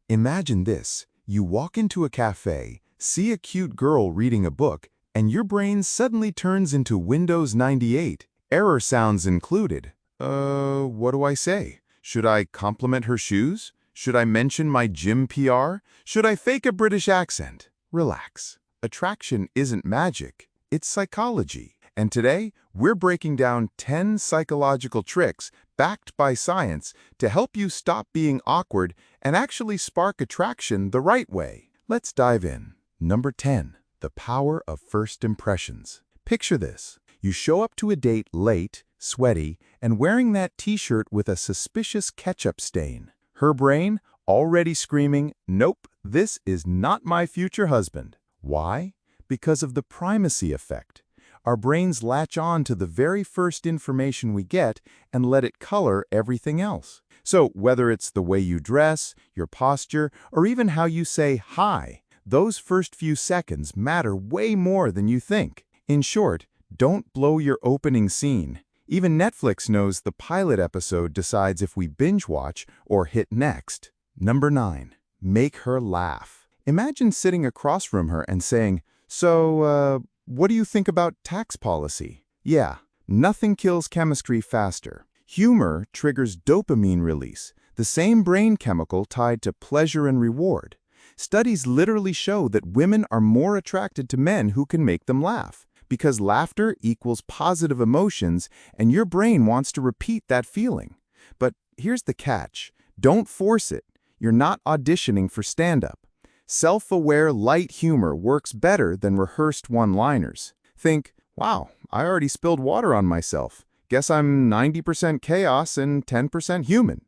Imagine this. You walk into a cafe, see a cute girl reading a book, and your brain suddenly turns into Windows 98, error sounds included. What do I say? Should I compliment her shoes? Should I mention my gym PR? Should I fake a British accent? Relax. Attraction isn't magic, it's psychology. And today, we're breaking down 10 psychological tricks backed by science to help you stop being awkward and actually spark attraction the right way. Let's dive in. Number 10. The power of first impressions. Picture this. You show up to a date late, sweaty, and wearing that t-shirt with a suspicious ketchup stain. Her brain already screaming, "Nope, this is not my future husband." Why? Because of the primacy effect. Our brains latch on to the very first information we get and let it color everything else. So whether it's the way you dress, your posture, or even how you say hi, those first few seconds matter way more than you think. In short, don't blow your opening scene. Even Netflix knows the pilot episode decides if we binge watch or hit next. Number 9. Make her laugh. Imagine sitting across from her and saying, "So, what do you think about tax policy?" Yeah, nothing kills chemistry faster. Humor triggers dopamine release, the same brain chemical tied to pleasure and reward. Studies literally show that women are more attracted to men who can make them laugh, because laughter equals positive emotions and your brain wants to repeat that feeling. But here's the catch. Don't force it. You're not auditioning for stand-up. Self-aware light humor works better than rehearsed one-liners. Think, wow, I already spilled water on myself. Guess I'm 90% chaos and 10% human.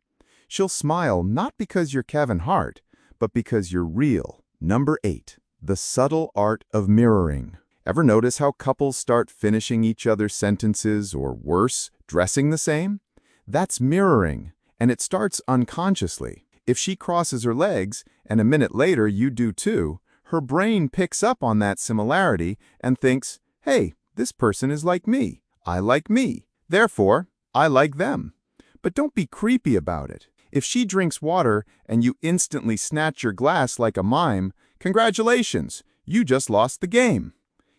She'll smile not because you're Kevin Hart, but because you're real. Number 8. The subtle art of mirroring. Ever notice how couples start finishing each other's sentences or worse, dressing the same? That's mirroring, and it starts unconsciously. If she crosses her legs, and a minute later you do too, her brain picks up on that similarity and thinks, hey, this person is like me. I like me. Therefore, I like them. But don't be creepy about it. If she drinks water and you instantly snatch your glass like a mime, congratulations, you just lost the game.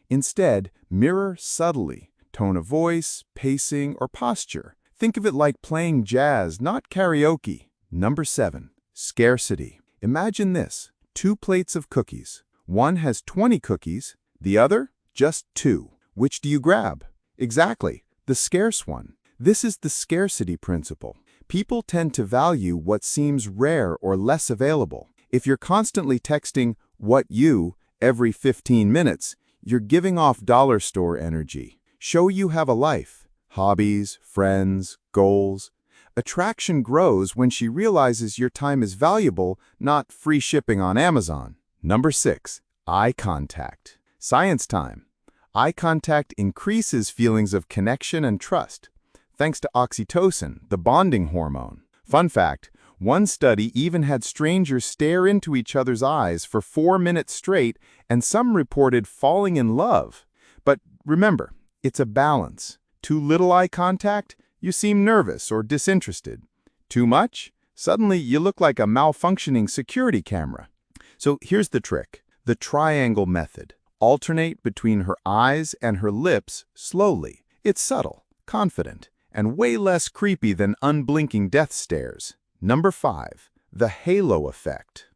Instead, mirror subtly. Tone of voice, pacing, or posture. Think of it like playing jazz, not karaoke. Number 7. Scarcity. Imagine this. 2 plates of cookies. One has 20 cookies, the other just 2. Which do you grab? Exactly, the scarce one. This is the scarcity principle. People tend to value what seems rare or less available. If you're constantly texting "what you" every 15 minutes, you're giving off dollar store energy. Show you have a life. Hobbies, friends, goals. Attraction grows when she realizes your time is valuable, not free shipping on Amazon. Number 6. Eye contact. Science time. Eye contact increases feelings of connection and trust, thanks to oxytocin, the bonding hormone. Fun fact, one study even had strangers stare into each other's eyes for 4 minutes straight, and some reported falling in love. But remember, it's a balance. Too little eye contact? You seem nervous or disinterested. Too much? Suddenly you look like a malfunctioning security camera. So here's the trick. The triangle method. Alternate between her eyes and her lips slowly. It's subtle, confident, and way less creepy than unblinking death stares. Number 5. The halo effect.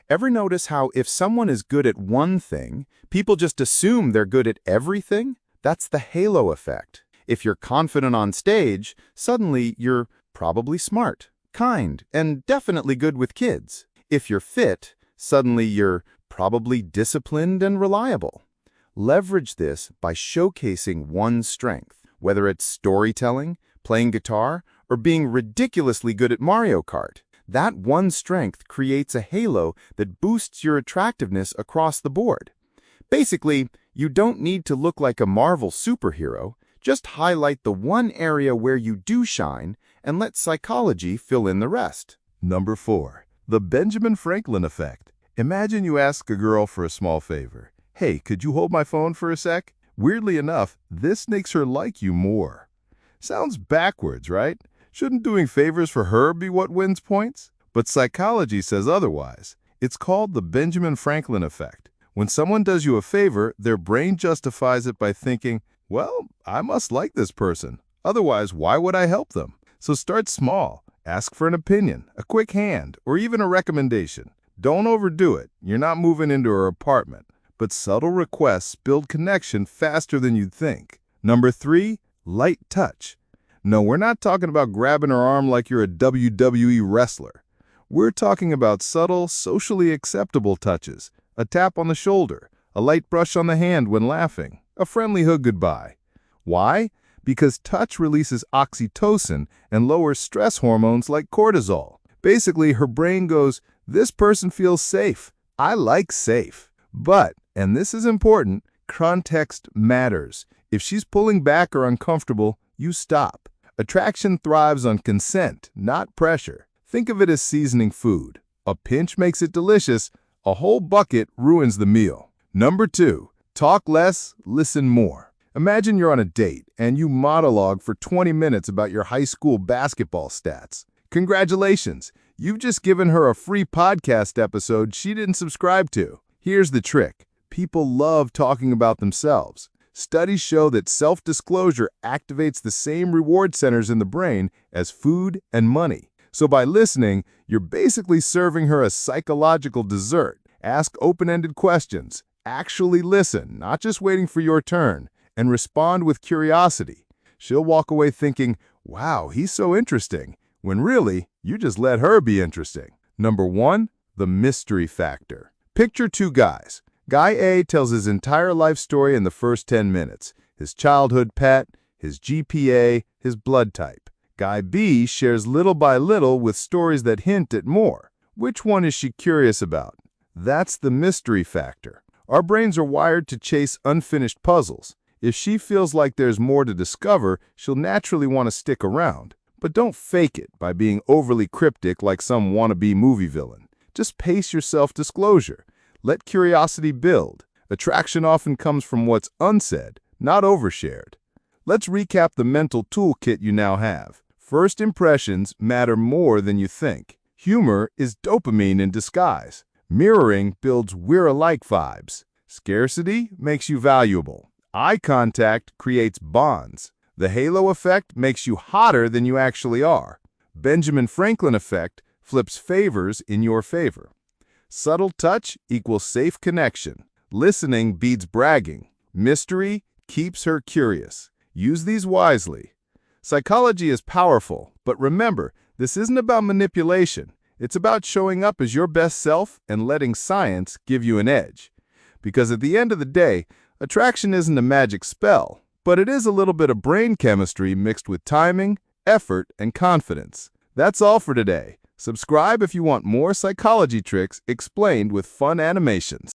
Ever notice how if someone is good at one thing, people just assume they're good at everything? That's the halo effect. If you're confident on stage, suddenly you're probably smart, kind, and definitely good with kids. If you're fit, suddenly you're probably disciplined and reliable. Leverage this by showcasing one strength, whether it's storytelling, playing guitar, or being ridiculously good at Mario Kart. That one strength creates a halo that boosts your attractiveness across the board. Basically, you don't need to look like a Marvel superhero. Just highlight the one area where you do shine and let psychology fill in the rest. Number 4. The Benjamin Franklin effect. Imagine you ask a girl for a small favor. Hey, could you hold my phone for a sec? Weirdly enough, this makes her like you more. Sounds backwards, right? Shouldn't doing favors for her be what wins points? But psychology says otherwise. It's called the Benjamin Franklin effect. When someone does you a favor, their brain justifies it by thinking, well, I must like this person. Otherwise, why would I help them? So start small. Ask for an opinion, a quick hand, or even a recommendation. Don't overdo it. You're not moving into her apartment. But subtle requests build connection faster than you'd think. Number 3, light touch. No, we're not talking about grabbing her arm like you're a WWE wrestler. We're talking about subtle, socially acceptable touches. A tap on the shoulder, a light brush on the hand when laughing, a friendly hug goodbye. Why? Because touch releases oxytocin and lowers stress hormones like cortisol. Basically, her brain goes, this person feels safe. I like safe. But, and this is important, context matters. If she's pulling back or uncomfortable, you stop. Attraction thrives on consent, not pressure. Think of it as seasoning food. A pinch makes it delicious. A whole bucket ruins the meal. Number 2, talk less, listen more. Imagine you're on a date and you monologue for 20 minutes about your high school basketball stats. Congratulations, you've just given her a free podcast episode she didn't subscribe to. Here's the trick. People love talking about themselves. Studies show that self-disclosure activates the same reward centers in the brain as food and money. So by listening, you're basically serving her a psychological dessert. Ask open-ended questions. Actually listen, not just waiting for your turn, and respond with curiosity. She'll walk away thinking, wow, he's so interesting, when really, you just let her be interesting. Number 1, the mystery factor. Picture 2 guys. Guy A tells his entire life story in the first 10 minutes. His childhood pet, his GPA, his blood type. Guy B shares little by little with stories that hint at more. Which one is she curious about? That's the mystery factor. Our brains are wired to chase unfinished puzzles. If she feels like there's more to discover, she'll naturally want to stick around. But don't fake it by being overly cryptic like some wannabe movie villain. Just pace your self-disclosure. Let curiosity build. Attraction often comes from what's unsaid, not overshared. Let's recap the mental toolkit you now have. First impressions matter more than you think. Humor is dopamine in disguise. Mirroring builds we're-alike vibes. Scarcity makes you valuable. Eye contact creates bonds. The halo effect makes you hotter than you actually are. Benjamin Franklin effect flips favors in your favor. Subtle touch equals safe connection. Listening beats bragging. Mystery keeps her curious. Use these wisely. Psychology is powerful, but remember, this isn't about manipulation. It's about showing up as your best self and letting science give you an edge. Because at the end of the day, attraction isn't a magic spell, but it is a little bit of brain chemistry mixed with timing, effort, and confidence. That's all for today. Subscribe if you want more psychology tricks explained with fun animations.